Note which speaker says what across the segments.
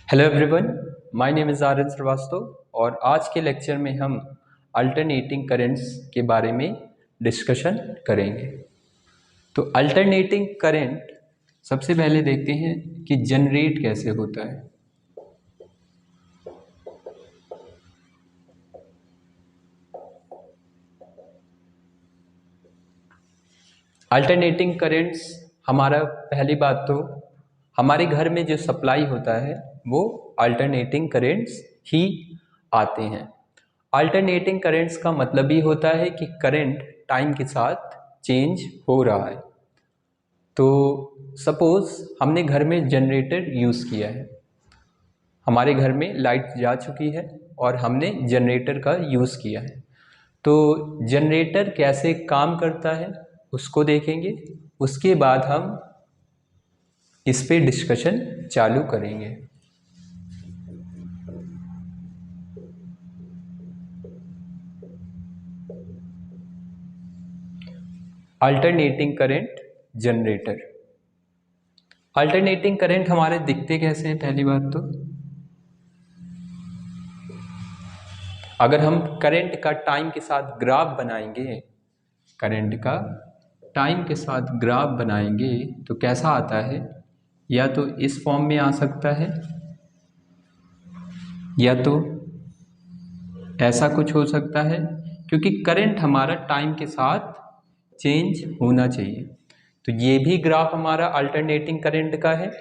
Speaker 1: Hello everyone, my name is Aryan Srivastava और आज के लेक्चर में हम अल्टरनेटिंग करंट्स के बारे में डिस्कशन करेंगे। तो अल्टरनेटिंग करंट सबसे पहले देखते हैं कि जनरेट कैसे होता है। अल्टरनेटिंग करंट्स हमारा पहली बात तो हमारे घर में जो सप्लाई होता है वो अल्टरनेटिंग करंट्स ही आते हैं। अल्टरनेटिंग करंट्स का मतलब ही होता है कि करंट टाइम के साथ चेंज हो रहा है। तो सपोज हमने घर में जनरेटर यूज़ किया है, हमारे घर में लाइट जा चुकी है और हमने जनरेटर का यूज़ किया है। तो जनरेटर कैसे काम करता है उसको देखेंगे, उसके बाद हम इस पे डिस्कशन चालू करेंगे। Alternating current generator. Alternating current हमारे दिखते कैसे हैं? पहली बात तो अगर हम करंट का टाइम के साथ ग्राफ बनाएंगे, करंट का टाइम के साथ ग्राफ बनाएंगे तो कैसा आता है? या तो इस फॉर्म में आ सकता है या तो ऐसा कुछ हो सकता है, क्योंकि करंट हमारा टाइम के साथ चेंज होना चाहिए। तो ये भी ग्राफ हमारा अल्टरनेटिंग करंट का है,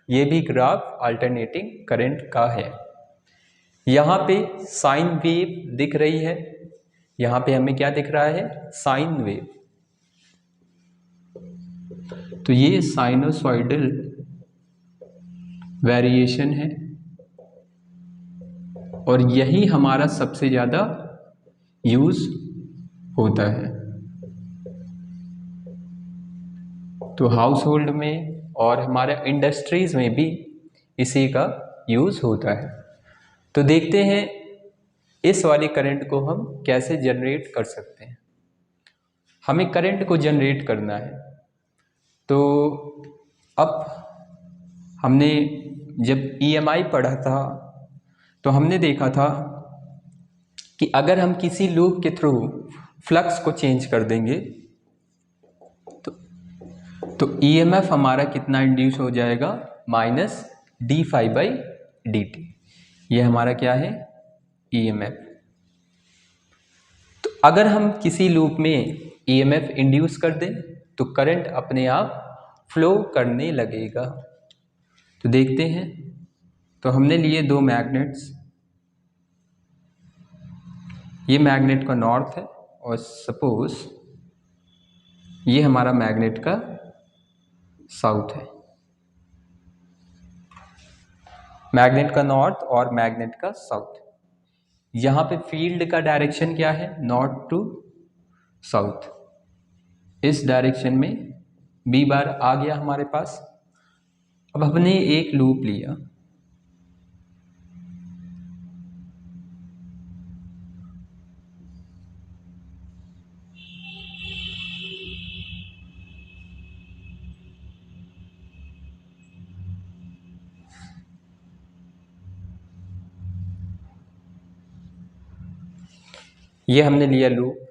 Speaker 1: ये भी ग्राफ अल्टरनेटिंग करंट का है। यहाँ पे साइन वेव दिख रही है, यहाँ पे हमें क्या दिख रहा है? Sine wave. तो ये साइनोसॉइडल वेरिएशन है और यही हमारा सबसे ज़्यादा यूज होता है। तो हाउस होल्ड में और हमारे इंडस्ट्रीज में भी इसी का यूज होता है। तो देखते हैं इस वाली करंट को हम कैसे जनरेट कर सकते हैं। हमें करंट को जनरेट करना है। तो अब हमने जब ईएमआई पढ़ा था तो हमने देखा था कि अगर हम किसी लूप के थ्रू फ्लक्स को चेंज कर देंगे तो ईएमएफ हमारा कितना इंड्यूस हो जाएगा? Minus d phi by d t. ये हमारा क्या है? ईएमएफ। तो अगर हम किसी लूप में ईएमएफ इंड्यूस कर दें तो करंट अपने आप फ्लो करने लगेगा। तो देखते हैं। तो हमने लिए दो मैग्नेट्स, ये मैग्नेट का नॉर्थ है और सपोज ये हमारा मैग्नेट का साउथ है। मैग्नेट का नॉर्थ और मैग्नेट का साउथ। यहाँ पे फील्ड का डायरेक्शन क्या है? North to south. इस डायरेक्शन में बी बार आ गया हमारे पास। अब हमने एक लूप लिया, ये हमने लिया लूप।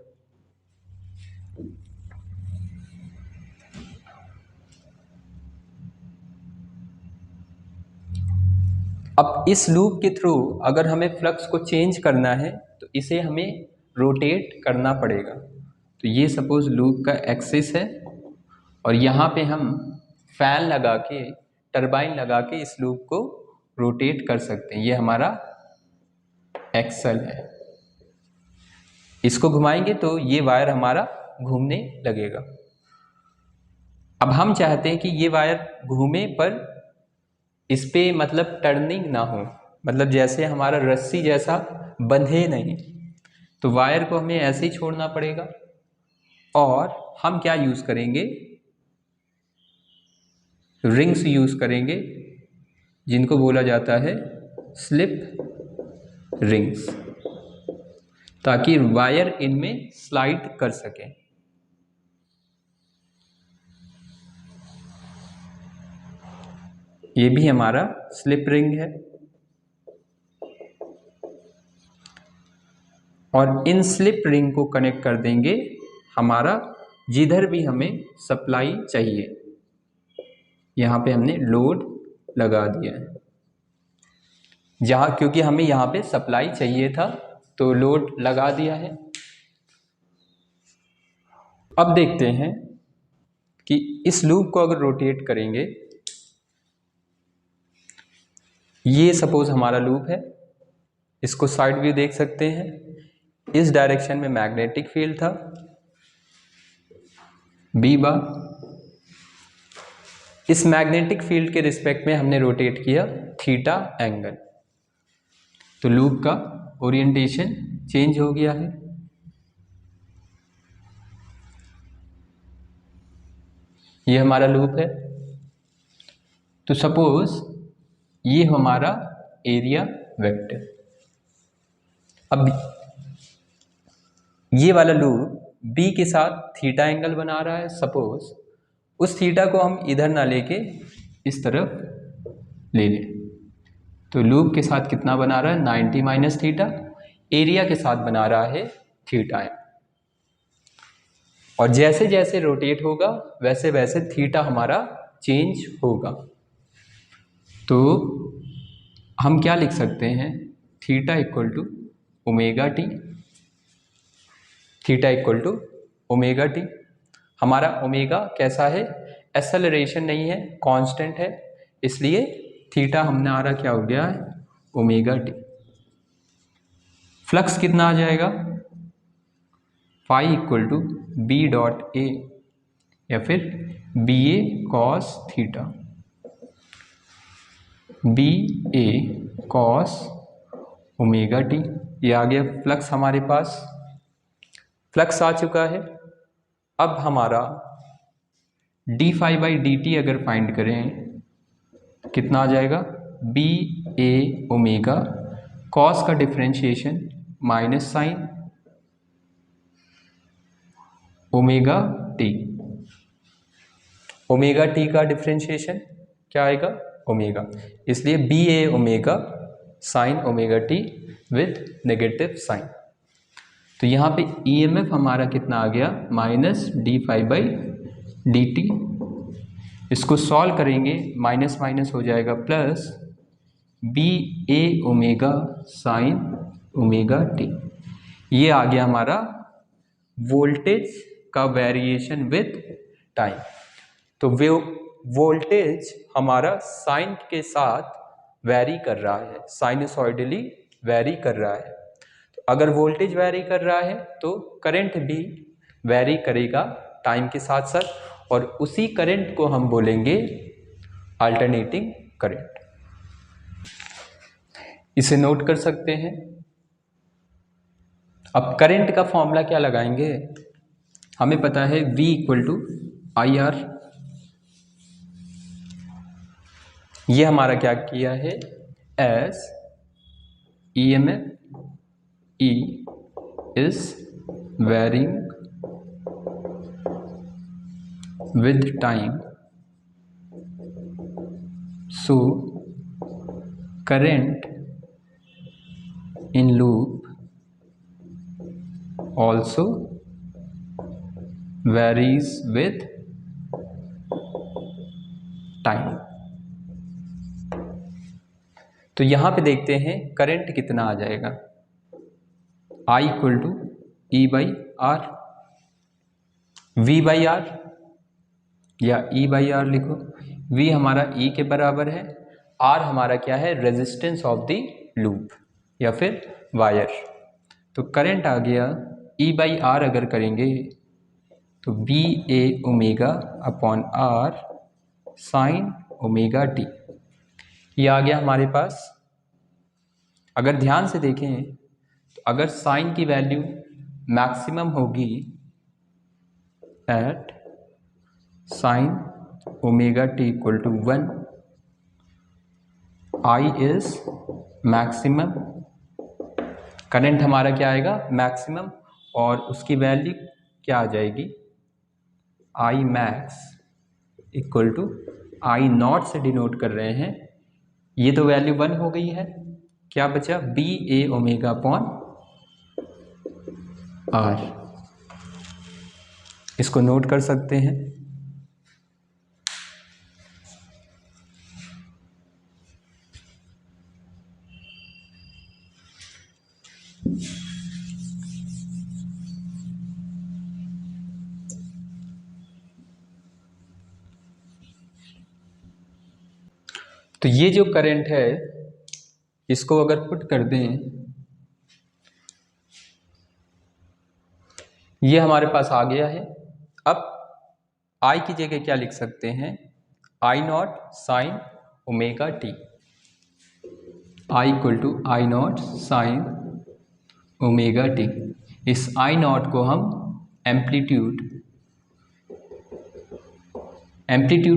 Speaker 1: अब इस लूप के थ्रू अगर हमें फ्लक्स को चेंज करना है तो इसे हमें रोटेट करना पड़ेगा। तो ये सपोज लूप का एक्सिस है और यहाँ पे हम फैन लगा के, टरबाइन लगा के इस लूप को रोटेट कर सकते हैं। ये हमारा एक्सल है। इसको घुमाएंगे तो ये वायर हमारा घूमने लगेगा। अब हम चाहते हैं कि ये वायर घूमे पर इस पे मतलब टर्निंग ना हो, मतलब जैसे हमारा रस्सी जैसा बंधे नहीं। तो वायर को हमें ऐसे ही छोड़ना पड़ेगा और हम क्या यूज करेंगे? रिंग्स यूज करेंगे, जिनको बोला जाता है स्लिप रिंग्स, ताकि वायर इनमें स्लाइड कर सके। ये भी हमारा स्लिप रिंग है और इन स्लिप रिंग को कनेक्ट कर देंगे हमारा जिधर भी हमें सप्लाई चाहिए। यहाँ पे हमने लोड लगा दिया है, जहाँ क्योंकि हमें यहाँ पे सप्लाई चाहिए था तो लोड लगा दिया है। अब देखते हैं कि इस लूप को अगर रोटेट करेंगे, ये सपोज हमारा लूप है, इसको साइड व्यू देख सकते हैं। इस डायरेक्शन में मैग्नेटिक फील्ड था बी बार, इस मैग्नेटिक फील्ड के रिस्पेक्ट में हमने रोटेट किया थीटा एंगल, तो लूप का ओरिएंटेशन चेंज हो गया है। ये हमारा लूप है, तो सपोज ये हमारा एरिया वेक्टर। अब ये वाला लूप बी के साथ थीटा एंगल बना रहा है, सपोज उस थीटा को हम इधर ना लेके इस तरफ ले लें, तो लूप के साथ कितना बना रहा है 90 माइनस थीटा, एरिया के साथ बना रहा है थीटा एम। और जैसे जैसे रोटेट होगा वैसे वैसे थीटा हमारा चेंज होगा, तो हम क्या लिख सकते हैं, theta equal to omega t, theta equal to omega t. हमारा ओमेगा कैसा है, एक्सेलरेशन नहीं है, कांस्टेंट है, इसलिए थीटा हमारा क्या हो गया है ओमेगा टी। फ्लक्स कितना आ जाएगा, phi equal to B dot A या फिर B A cos theta, B A cos omega t. ये आ गया फ्लक्स हमारे पास, फ्लक्स आ चुका है। अब हमारा d phi by d t अगर फाइंड करें कितना आ जाएगा, बी ए ओमेगा कॉस का differentiation minus sine omega t, omega t का डिफ्रेंशिएशन क्या आएगा ओमेगा, इसलिए B A omega sine omega t with negative sign. तो यहाँ पे ईएमएफ हमारा कितना आ गया minus d phi by d t. इसको सॉल्व करेंगे माइनस माइनस हो जाएगा plus B A omega sine omega t. ये आ गया हमारा वोल्टेज का वेरिएशन विथ टाइम। तो वोल्टेज हमारा साइन के साथ वेरी कर रहा है, साइनसॉइडली वेरी कर रहा है। तो अगर वोल्टेज वेरी कर रहा है तो करंट भी वेरी करेगा टाइम के साथ साथ, और उसी करंट को हम बोलेंगे अल्टरनेटिंग करंट। इसे नोट कर सकते हैं। अब करंट का फॉर्मूला क्या लगाएंगे, हमें पता है V equal to I R. ये हमारा क्या किया है, as E M F E is varying with time, so current in loop also varies with time। तो यहाँ पे देखते हैं करंट कितना आ जाएगा, I equal to E by R, V by R या E बाई आर लिखो। V हमारा E के बराबर है, R हमारा क्या है रेजिस्टेंस ऑफ द लूप या फिर वायर। तो करंट आ गया E बाई आर अगर करेंगे तो B A omega upon R sine omega t. ये आ गया हमारे पास। अगर ध्यान से देखें तो अगर साइन की वैल्यू मैक्सिमम होगी at sine omega t equal to 1, I is maximum, current हमारा क्या आएगा मैक्सिमम, और उसकी वैल्यू क्या आ जाएगी I max equal to I naught से डिनोट कर रहे हैं, ये तो वैल्यू 1 हो गई है, क्या बचा B A omega upon R, इसको नोट कर सकते हैं। तो ये जो करंट है इसको अगर पुट कर दें, ये हमारे पास आ गया है। अब I की जगह क्या लिख सकते हैं, I naught sine omega t, I equal to I naught sine omega t. इस I नॉट को हम एम्पलीट्यूड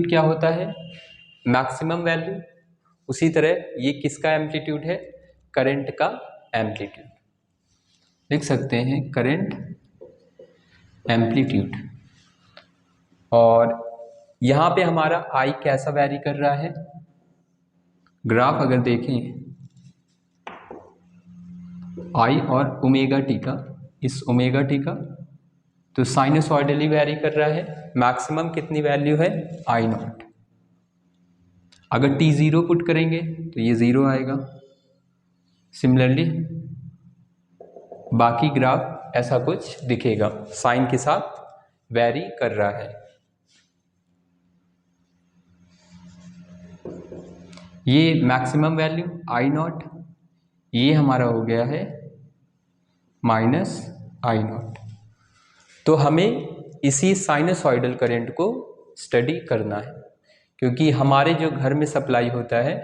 Speaker 1: क्या होता है, मैक्सिमम वैल्यू। उसी तरह ये किसका एम्पलीट्यूड है, करंट का एम्पलीट्यूड। लिख सकते हैं करंट एम्पलीट्यूड। और यहाँ पे हमारा I कैसा वैरी कर रहा है, ग्राफ अगर देखें I और ओमेगा टी का, इस ओमेगा टी का, तो साइनसॉइडली वैरी कर रहा है। मैक्सिमम कितनी वैल्यू है, I नॉट। अगर t ज़ीरो पुट करेंगे तो ये ज़ीरो आएगा। सिमिलरली बाकी ग्राफ ऐसा कुछ दिखेगा, साइन के साथ वैरी कर रहा है। ये मैक्सिमम वैल्यू I नॉट, ये हमारा हो गया है माइनस I नॉट। तो हमें इसी साइनसॉइडल करंट को स्टडी करना है, क्योंकि हमारे जो घर में सप्लाई होता है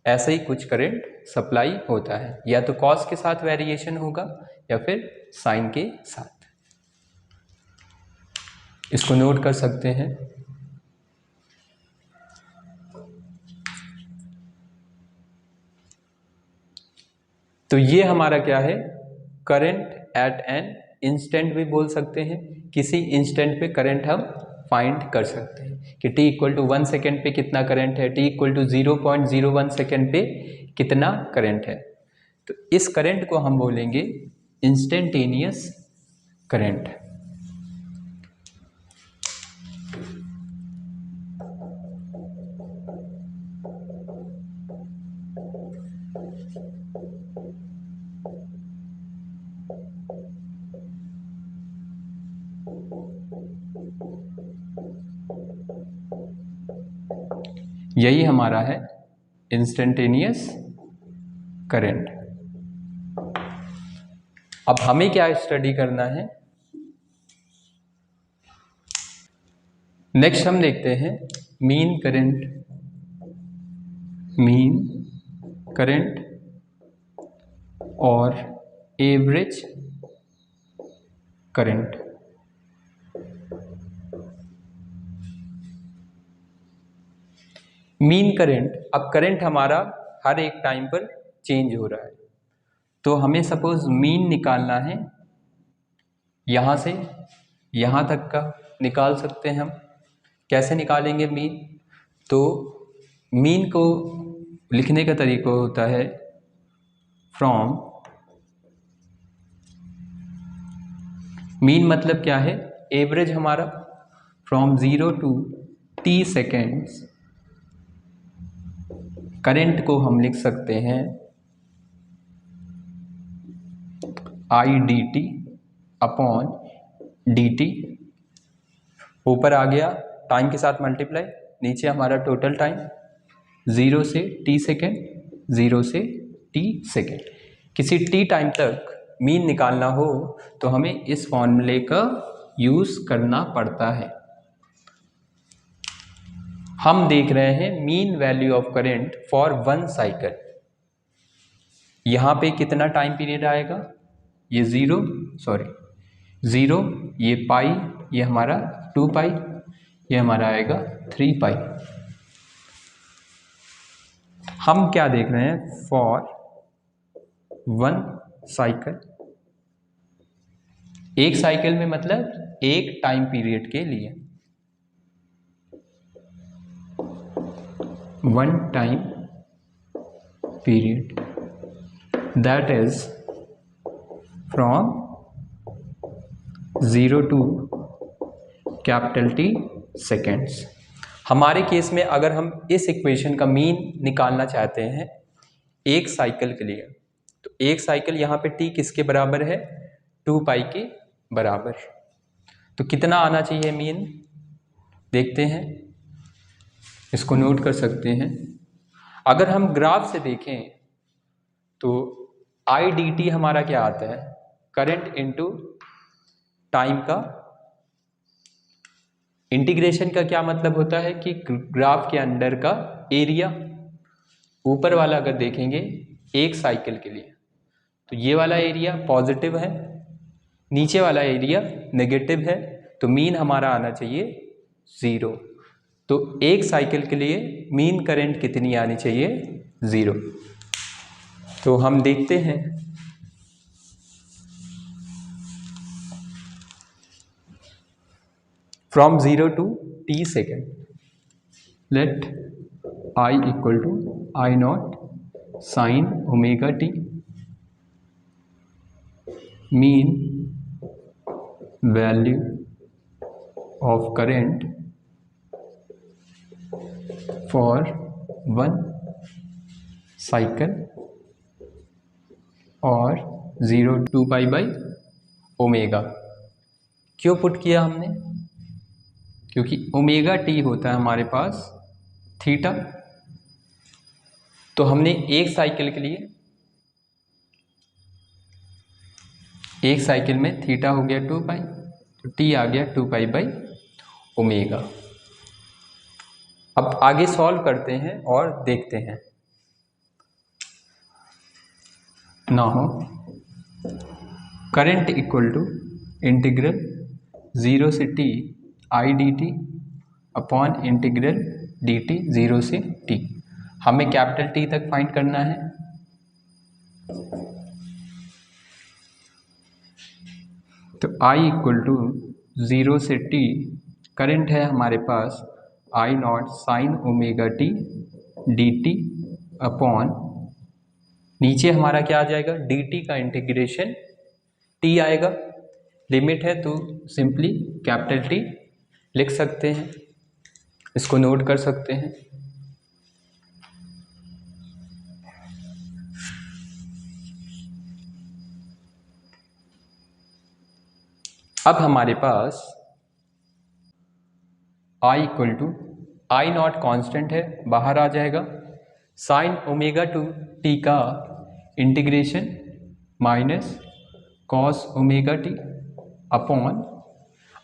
Speaker 1: ऐसा ही कुछ करंट सप्लाई होता है, या तो कॉस के साथ वेरिएशन होगा या फिर साइन के साथ। इसको नोट कर सकते हैं। तो ये हमारा क्या है, करंट एट एन इंस्टेंट भी बोल सकते हैं। किसी इंस्टेंट पे करंट हम फाइंड कर सकते हैं कि t इक्वल टू 1 सेकेंड पे कितना करंट है, t इक्वल टू 0.01 सेकेंड पे कितना करंट है। तो इस करंट को हम बोलेंगे इंस्टेंटेनियस करंट। यही हमारा है इंस्टेंटेनियस करंट। अब हमें क्या स्टडी करना है, नेक्स्ट हम देखते हैं मीन करंट और एवरेज करंट। मीन करंट, अब करंट हमारा हर एक टाइम पर चेंज हो रहा है, तो हमें सपोज मीन निकालना है, यहाँ से यहाँ तक का निकाल सकते हैं हम। कैसे निकालेंगे मीन, तो मीन को लिखने का तरीका होता है फ्रॉम, मीन मतलब क्या है, एवरेज हमारा, from 0 to t seconds. Current को हम लिख सकते हैं I dt अपॉन dt, ऊपर आ गया टाइम के साथ मल्टीप्लाई, नीचे हमारा टोटल टाइम 0 से t सेकेंड, 0 से t सेकेंड। किसी t टाइम तक मीन निकालना हो तो हमें इस फॉर्मूले का यूज़ करना पड़ता है। हम देख रहे हैं mean value of current for 1 cycle. यहाँ पे कितना टाइम पीरियड आएगा, ये 0, ये पाई, ये हमारा 2 पाई, ये हमारा आएगा 3 पाई। हम क्या देख रहे हैं, फॉर 1 साइकिल। एक साइकिल में मतलब एक टाइम पीरियड के लिए, 1 time period, that is from 0 to capital T seconds. हमारे केस में अगर हम इस इक्वेशन का मीन निकालना चाहते हैं एक साइकिल के लिए, तो एक साइकिल यहाँ पे T किसके बराबर है, 2 पाई के बराबर। तो कितना आना चाहिए मीन, देखते हैं, इसको नोट कर सकते हैं। अगर हम ग्राफ से देखें तो आई डी टी हमारा क्या आता है, करंट इनटू टाइम का इंटीग्रेशन का क्या मतलब होता है कि ग्राफ के अंदर का एरिया, ऊपर वाला अगर देखेंगे एक साइकिल के लिए तो ये वाला एरिया पॉजिटिव है, नीचे वाला एरिया नेगेटिव है, तो मीन हमारा आना चाहिए 0। तो एक साइकिल के लिए मीन करंट कितनी आनी चाहिए, 0। तो हम देखते हैं, from 0 to T second, let I equal to I naught sine omega T, mean value of current for 1 cycle और 0 2 पाई बाई ओमेगा। क्यों पुट किया हमने, क्योंकि ओमेगा टी होता है हमारे पास थीटा, तो हमने एक साइकिल के लिए, एक साइकिल में थीटा हो गया 2 पाई, तो टी आ गया 2 पाई बाई ओमेगा। अब आगे सॉल्व करते हैं और देखते हैं। Now current equal to integral 0 से T I d t upon integral d t 0 से T। हमें कैपिटल T तक फाइंड करना है, तो I इक्वल टू 0 से T करंट है हमारे पास I naught sine omega T d t upon, नीचे हमारा क्या आ जाएगा, डी टी का इंटीग्रेशन T आएगा, लिमिट है तो सिंपली कैपिटल T लिख सकते हैं, इसको नोट कर सकते हैं। अब हमारे पास I equal to I naught constant है, बाहर आ जाएगा, साइन ओमेगा टू T का integration minus cos omega t upon,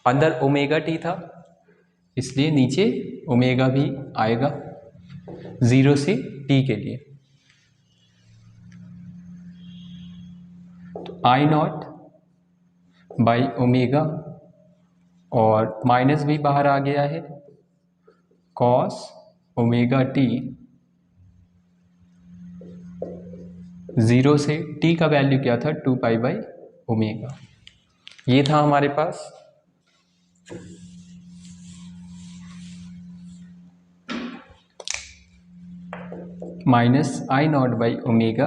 Speaker 1: अंदर ओमेगा टी था इसलिए नीचे ओमेगा भी आएगा 0 से T के लिए। तो आई नॉट बाई ओमेगा और माइनस भी बाहर आ गया है, कॉस ओमेगा टी 0 से T का वैल्यू क्या था, 2 पाई बाई ओमेगा। ये था हमारे पास। Minus I naught by omega,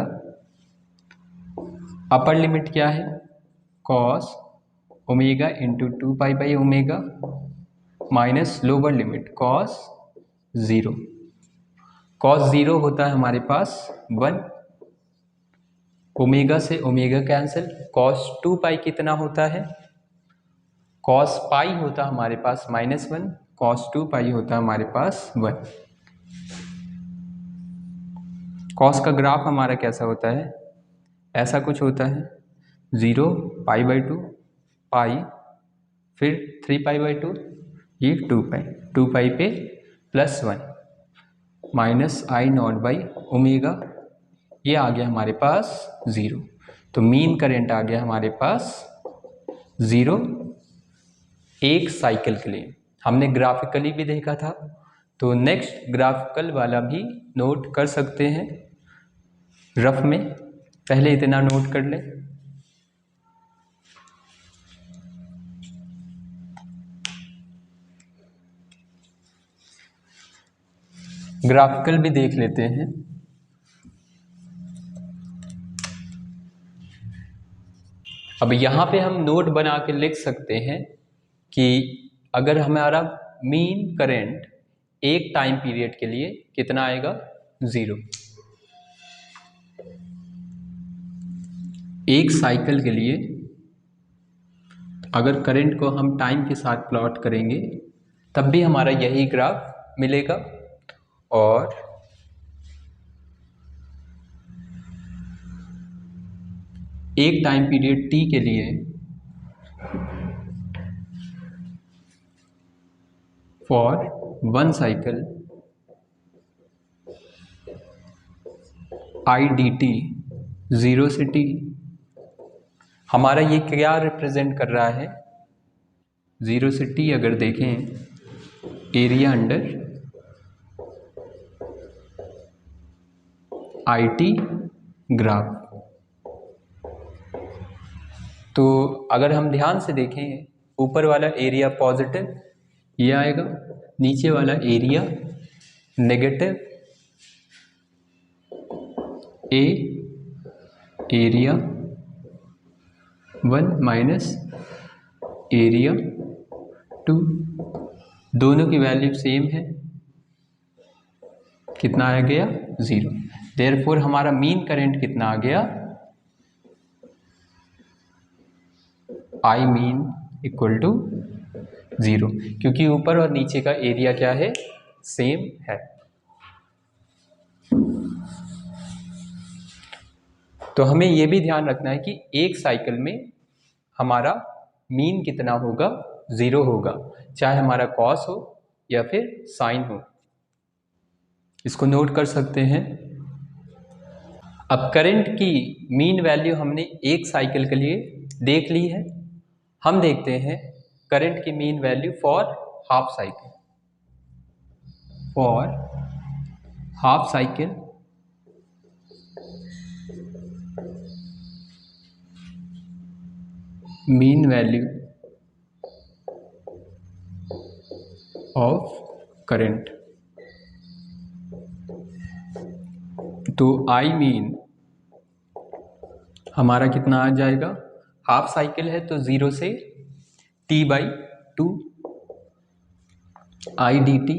Speaker 1: upper limit क्या है, cos omega into 2 pi by omega, minus lower limit cos 0। Cos 0 होता है हमारे पास 1, ओमेगा से ओमेगा कैंसिल, कॉस 2 पाई कितना होता है, कॉस पाई होता हमारे पास -1, कॉस 2 पाई होता हमारे पास 1। कॉस का ग्राफ हमारा कैसा होता है, ऐसा कुछ होता है, 0 पाई बाई 2 पाई, फिर 3 पाई बाई 2, ये 2 पाई, 2 पाई पे +1 minus I naught by omega, ये आ गया हमारे पास 0। तो मीन करंट आ गया हमारे पास 0 एक साइकिल के लिए। हमने ग्राफिकली भी देखा था, तो नेक्स्ट ग्राफिकल वाला भी नोट कर सकते हैं रफ में, पहले इतना नोट कर लें। ग्राफिकल भी देख लेते हैं। अब यहाँ पे हम नोट बना के लिख सकते हैं कि अगर हमारा मीन करंट एक टाइम पीरियड के लिए कितना आएगा, 0। एक साइकिल के लिए अगर करंट को हम टाइम के साथ प्लॉट करेंगे तब भी हमारा यही ग्राफ मिलेगा। और एक टाइम पीरियड t के लिए for 1 cycle I d t 0 से t, हमारा ये क्या रिप्रेजेंट कर रहा है, 0 से t अगर देखें area under I T graph. तो अगर हम ध्यान से देखें, ऊपर वाला एरिया पॉजिटिव ये आएगा, नीचे वाला एरिया नेगेटिव, ए एरिया 1 माइनस एरिया 2, दोनों की वैल्यू सेम है, कितना आ गया, 0। देयरफॉर हमारा मीन करंट कितना आ गया, आई मीन इक्वल टू 0, क्योंकि ऊपर और नीचे का एरिया क्या है, सेम है। तो हमें यह भी ध्यान रखना है कि एक साइकिल में हमारा मीन कितना होगा, 0 होगा, चाहे हमारा कॉस हो या फिर साइन हो। इसको नोट कर सकते हैं। अब करंट की मीन वैल्यू हमने एक साइकिल के लिए देख ली है, हम देखते हैं करंट की mean value for half cycle. For half cycle mean value of current, तो आई मीन हमारा कितना आ जाएगा, हाफ साइकिल है तो 0 से t/2 आई डी टी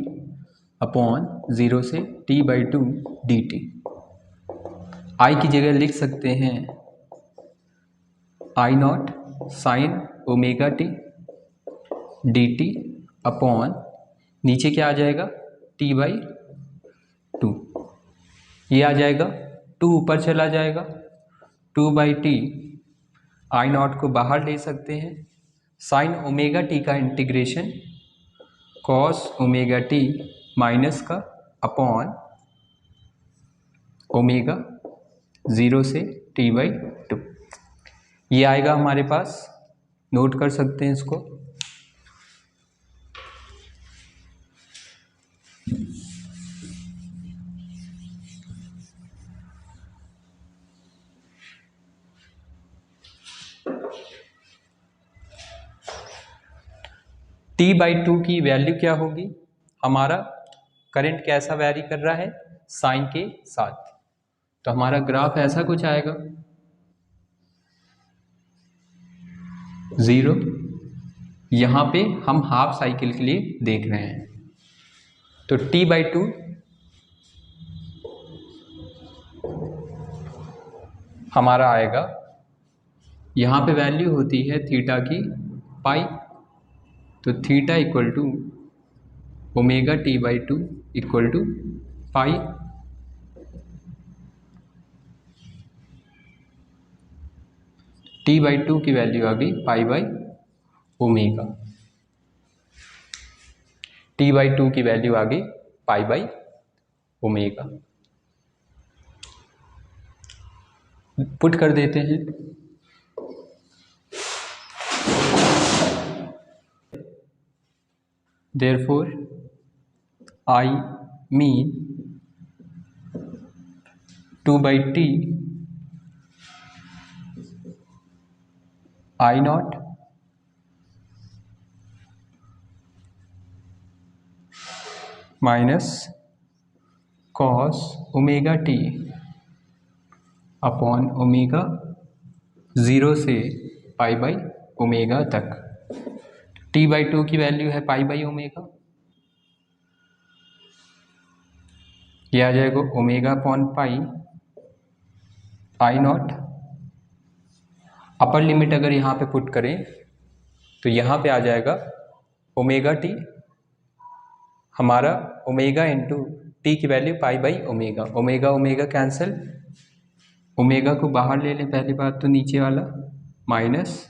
Speaker 1: अपॉन 0 से t/2 डी टी। आई की जगह लिख सकते हैं I naught sine omega t d t upon नीचे क्या आ जाएगा, t/2, ये आ जाएगा, 2 ऊपर चला जाएगा, 2/t, आई नॉट को बाहर ले सकते हैं, साइन ओमेगा टी का integration cos omega T minus का अपॉन ओमेगा 0 से t/2, ये आएगा हमारे पास, नोट कर सकते हैं इसको। t/2 की वैल्यू क्या होगी, हमारा करंट कैसा वैरी कर रहा है, साइन के साथ, तो हमारा ग्राफ ऐसा कुछ आएगा, 0, यहाँ पे हम हाफ साइकिल के लिए देख रहे हैं, तो t/2 हमारा आएगा, यहाँ पे वैल्यू होती है थीटा की पाई, तो theta equal to omega t/2 equal to pi, t/2 की वैल्यू आ गई π/ओमेगा, t/2 की वैल्यू आ गई π/ओमेगा। पुट कर देते हैं, therefore I mean 2/t I not minus cos omega t upon omega 0 से पाई बाई ओमेगा तक। t/2 की वैल्यू है पाई बाई ओमेगा, ये आ जाएगा omega upon pi I not. Upper limit अगर यहाँ पे पुट करें तो यहाँ पे आ जाएगा ओमेगा टी, हमारा ओमेगा इंटू टी की value pi by omega, omega omega cancel, omega को बाहर ले लें पहली बात तो नीचे वाला, माइनस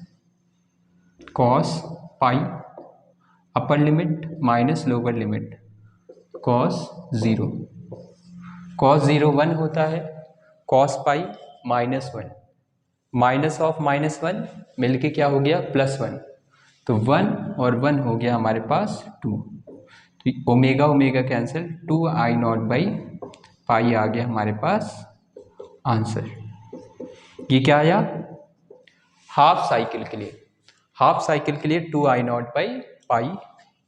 Speaker 1: कॉस पाई, अपर limit minus lower limit cos zero, cos zero 1 होता है, कॉस पाई -1, माइनस ऑफ -1 मिलके क्या हो गया +1, तो 1 और 1 हो गया हमारे पास 2, तो omega omega cancel, 2I0 by pi आ गया हमारे पास आंसर। ये क्या आया, हाफ साइकिल के लिए, हाफ साइकिल के लिए 2I0 बाई पाई,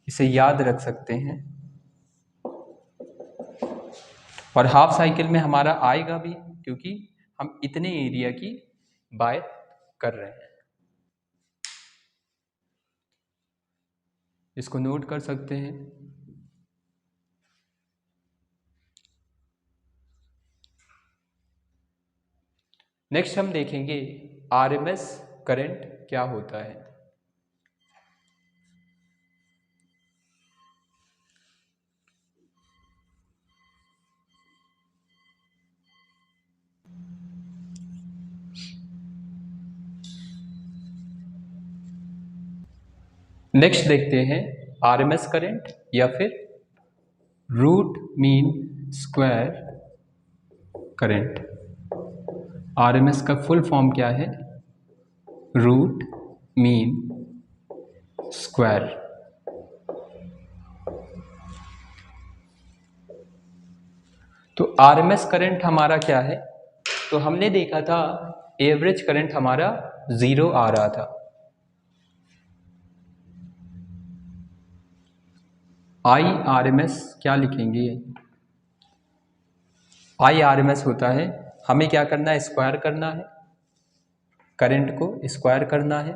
Speaker 1: इसे याद रख सकते हैं। और हाफ साइकिल में हमारा आएगा भी क्योंकि हम इतने एरिया की बात कर रहे हैं, इसको नोट कर सकते हैं। नेक्स्ट हम देखेंगे आरएमएस करंट क्या होता है। नेक्स्ट देखते हैं आरएमएस करंट या फिर root mean square current. RMS का फुल फॉर्म क्या है, रूट मीन स्क्वायर। तो आरएमएस करंट हमारा क्या है, तो हमने देखा था एवरेज करंट हमारा 0 आ रहा था, IRMS क्या लिखेंगे, IRMS होता है, हमें क्या करना है, स्क्वायर करना है, करंट को स्क्वायर करना है,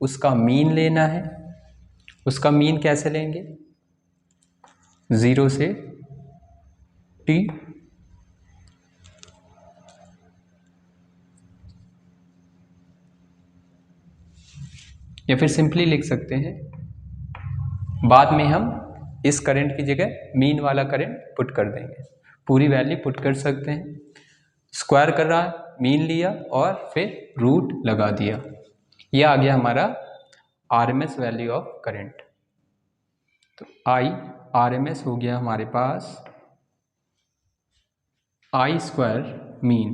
Speaker 1: उसका मीन लेना है। उसका मीन कैसे लेंगे, 0 से t, या फिर सिंपली लिख सकते हैं, बाद में हम इस करंट की जगह मीन वाला करंट पुट कर देंगे, पूरी वैल्यू पुट कर सकते हैं। स्क्वायर कर रहा है, मीन लिया और फिर रूट लगा दिया, ये आ गया हमारा आरएमएस वैल्यू ऑफ करंट। तो IRMS हो गया हमारे पास I स्क्वायर मीन,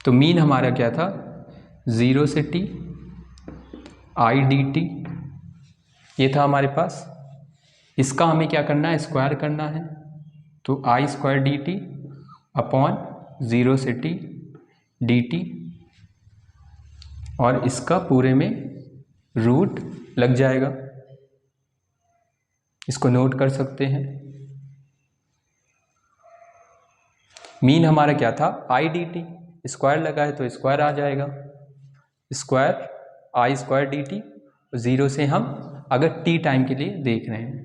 Speaker 1: तो मीन हमारा क्या था, 0 से t I dt, ये था हमारे पास। इसका हमें क्या करना है, स्क्वायर करना है, तो I स्क्वायर dt अपॉन 0 से t dt, और इसका पूरे में रूट लग जाएगा, इसको नोट कर सकते हैं। मीन हमारा क्या था, I dt, स्क्वायर लगा है तो स्क्वायर आ जाएगा, स्क्वायर I स्क्वायर dt, 0 से हम अगर t टाइम के लिए देख रहे हैं,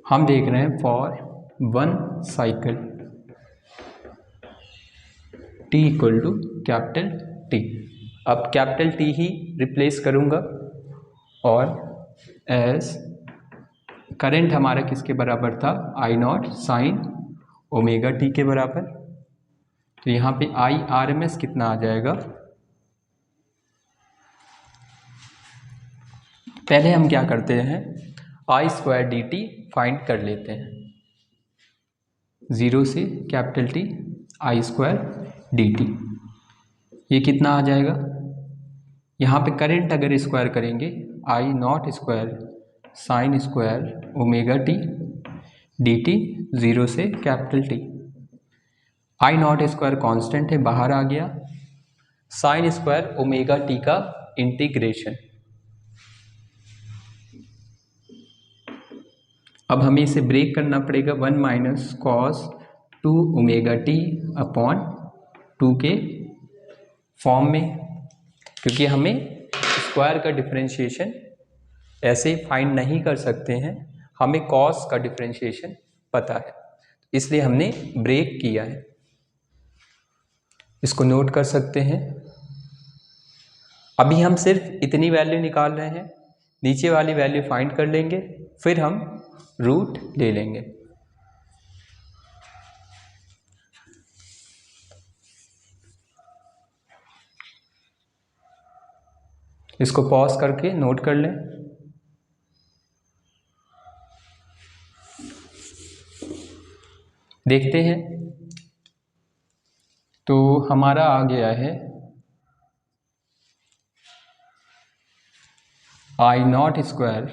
Speaker 1: हम देख रहे हैं for 1 cycle t equal to capital T। अब कैपिटल T ही रिप्लेस करूंगा, और एज करंट हमारा किसके बराबर था, I0 साइन ओमेगा t के बराबर, तो यहाँ पे IRMS कितना आ जाएगा, पहले हम क्या करते हैं, I स्क्वायर dt फाइंड कर लेते हैं, 0 से capital T I square dt, ये कितना आ जाएगा, यहाँ पे करंट अगर स्क्वायर करेंगे, I0 square sine square omega t dt, 0 से capital T, I0 square constant है, बाहर आ गया, साइन स्क्वायर ओमेगा t का इंटीग्रेशन, अब हमें इसे ब्रेक करना पड़ेगा 1 minus cos 2 omega t upon 2 के फॉर्म में, क्योंकि हमें स्क्वायर का डिफरेंशिएशन ऐसे फाइंड नहीं कर सकते हैं, हमें कॉस का डिफरेंशिएशन पता है, इसलिए हमने ब्रेक किया है। इसको नोट कर सकते हैं। अभी हम सिर्फ इतनी वैल्यू निकाल रहे हैं, नीचे वाली वैल्यू फाइंड कर लेंगे, फिर हम रूट ले लेंगे। इसको पॉज करके नोट कर लें। देखते हैं, तो हमारा आ गया है आई नॉट स्क्वायर,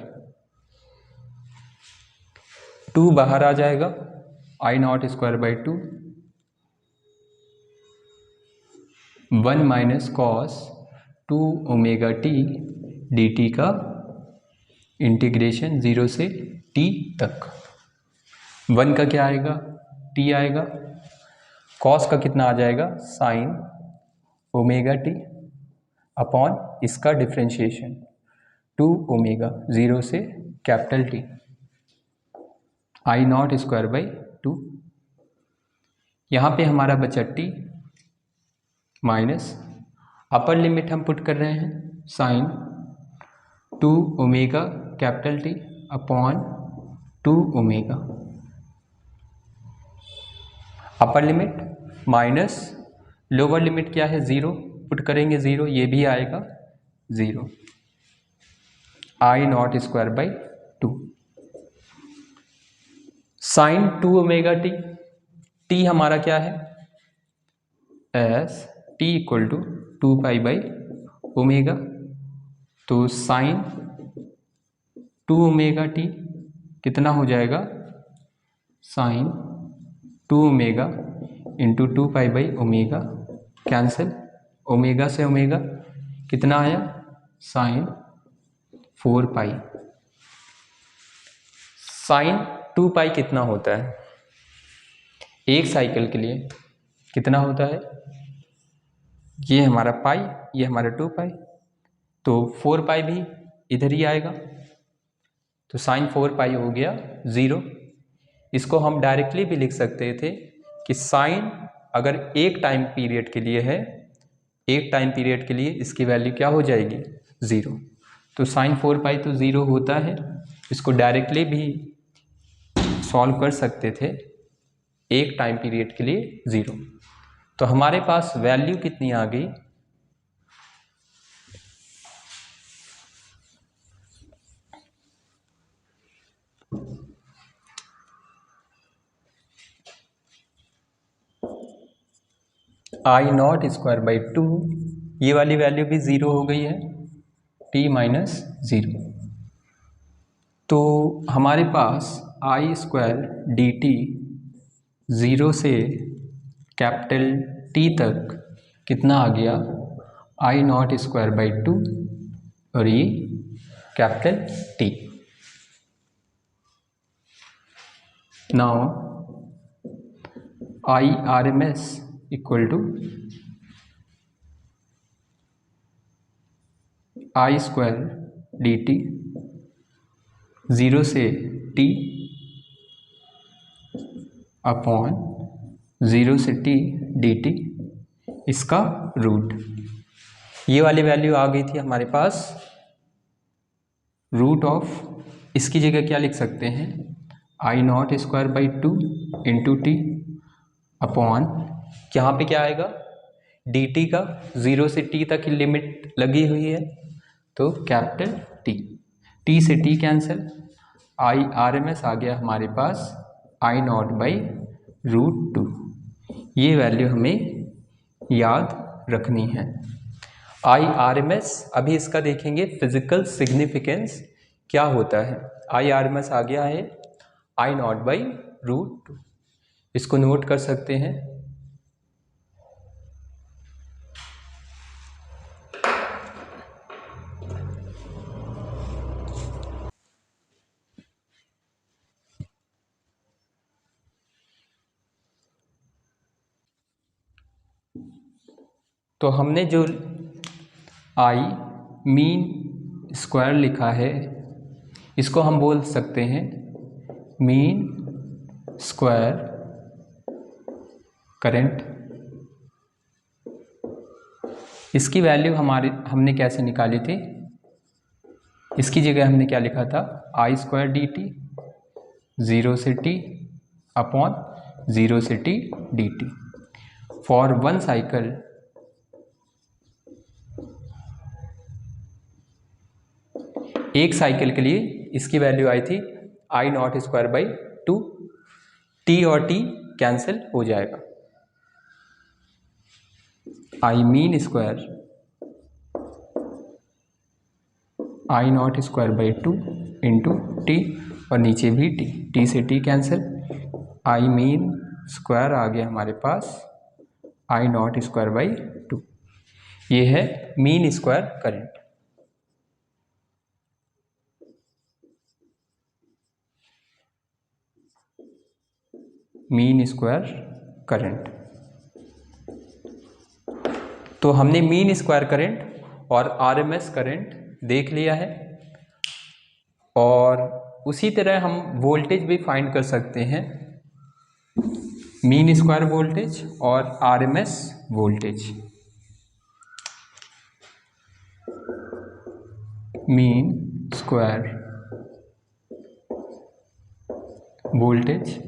Speaker 1: 2 बाहर आ जाएगा, I naught square by 2, 1 minus cos 2 omega t d t का इंटीग्रेशन 0 से t तक। 1 का क्या आएगा, t आएगा, कॉस का कितना आ जाएगा, साइन ओमेगा टी अपॉन इसका डिफ्रेंशिएशन 2 ओमेगा 0 से capital T, I naught square by 2। यहाँ पे हमारा बचा t माइनस अपर लिमिट हम पुट कर रहे हैं sine 2 omega capital T upon 2 omega, upper limit minus lower limit क्या है 0, पुट करेंगे 0, ये भी आएगा 0, I naught square by 2 sine 2 omega t, t हमारा क्या है s t equal to 2 pi by omega, तो साइन 2 ओमेगा टी कितना हो जाएगा, sine 2 omega into 2 pi by omega, cancel, omega से ओमेगा कितना आया, साइन 4 पाई। साइन 2 पाई कितना होता है, एक साइकिल के लिए कितना होता है, ये हमारा पाई, ये हमारा 2 पाई, तो 4 पाई भी इधर ही आएगा, तो साइन 4 पाई हो गया 0। इसको हम डायरेक्टली भी लिख सकते थे कि साइन अगर एक टाइम पीरियड के लिए है, एक टाइम पीरियड के लिए इसकी वैल्यू क्या हो जाएगी 0, तो साइन 4 पाई तो 0 होता है, इसको डायरेक्टली भी सॉल्व कर सकते थे एक टाइम पीरियड के लिए 0। तो हमारे पास वैल्यू कितनी आ गई, आई नॉट स्क्वायर बाई 2, ये वाली वैल्यू भी 0 हो गई है, t माइनस 0, तो हमारे पास आई स्क्वायर डी टी 0 से कैपिटल T तक कितना आ गया, आई नॉट स्क्वायर बाई 2 और ये capital T। Now I R M S equal to I square d t 0 से t अपॉन 0 से t डी टी, इसका रूट, ये वाली वैल्यू आ गई थी हमारे पास, रूट ऑफ, इसकी जगह क्या लिख सकते हैं, I naught square by 2 into t upon, यहाँ पे क्या आएगा, डी टी का 0 से t तक की लिमिट लगी हुई है, तो कैपिटल T, T से T cancel, I R M S आ गया हमारे पास आई नॉट बाई रूट 2, ये वैल्यू हमें याद रखनी है। आई आर एम एस, अभी इसका देखेंगे फिजिकल सिग्निफिकेंस क्या होता है। आई आर एम एस आ गया है आई नॉट बाई रूट 2, इसको नोट कर सकते हैं। तो हमने जो आई मीन स्क्वायर लिखा है इसको हम बोल सकते हैं मीन स्क्वायर करंट। इसकी वैल्यू हमने कैसे निकाली थी, इसकी जगह हमने क्या लिखा था, आई स्क्वायर डी टी 0 से t अपॉन 0 से t d t for one cycle. एक साइकिल के लिए इसकी वैल्यू आई थी I naught square by 2, t और t कैंसिल हो जाएगा, I mean square I naught square by 2 into t और नीचे भी t से t cancel, I mean square आ गया हमारे पास आई नॉट स्क्वायर बाई 2। ये है mean square current. Mean square current. तो हमने मीन स्क्वायर करंट और आरएमएस करंट देख लिया है, और उसी तरह हम वोल्टेज भी फाइंड कर सकते हैं, मीन स्क्वायर वोल्टेज और RMS voltage. Mean square voltage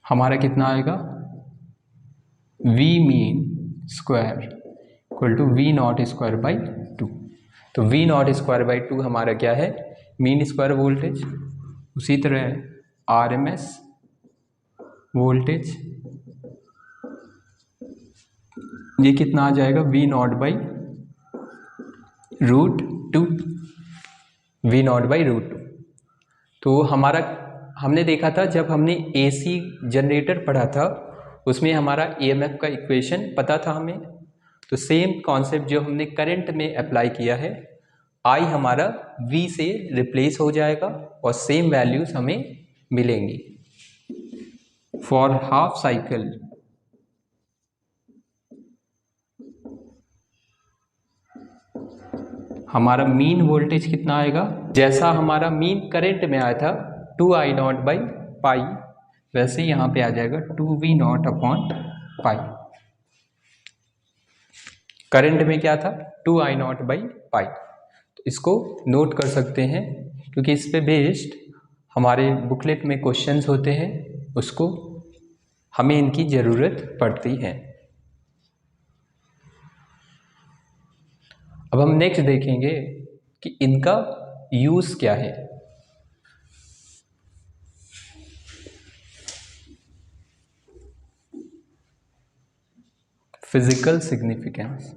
Speaker 1: हमारा कितना आएगा, V mean square equal to V naught square by 2। तो वी नॉट स्क्वायर बाई 2 हमारा क्या है, मीन स्क्वायर वोल्टेज। उसी तरह आरएमएस वोल्टेज ये कितना आ जाएगा, V naught by root 2, V naught by root 2। तो हमने देखा था जब हमने एसी जनरेटर पढ़ा था उसमें हमारा ईएमएफ का इक्वेशन पता था हमें, तो सेम कॉन्सेप्ट जो हमने करंट में अप्लाई किया है, आई हमारा वी से रिप्लेस हो जाएगा और सेम वैल्यूज हमें मिलेंगी। फॉर हाफ साइकिल हमारा मीन वोल्टेज कितना आएगा, जैसा हमारा मीन करंट में आया था 2 आई नॉट बाई पाई, वैसे यहाँ पे आ जाएगा 2 V naught upon pi. Current में क्या था, 2 आई नॉट बाई पाई। तो इसको नोट कर सकते हैं क्योंकि इस पे बेस्ड हमारे बुकलेट में क्वेश्चंस होते हैं, उसको हमें इनकी ज़रूरत पड़ती है। अब हम नेक्स्ट देखेंगे कि इनका यूज़ क्या है। Physical significance.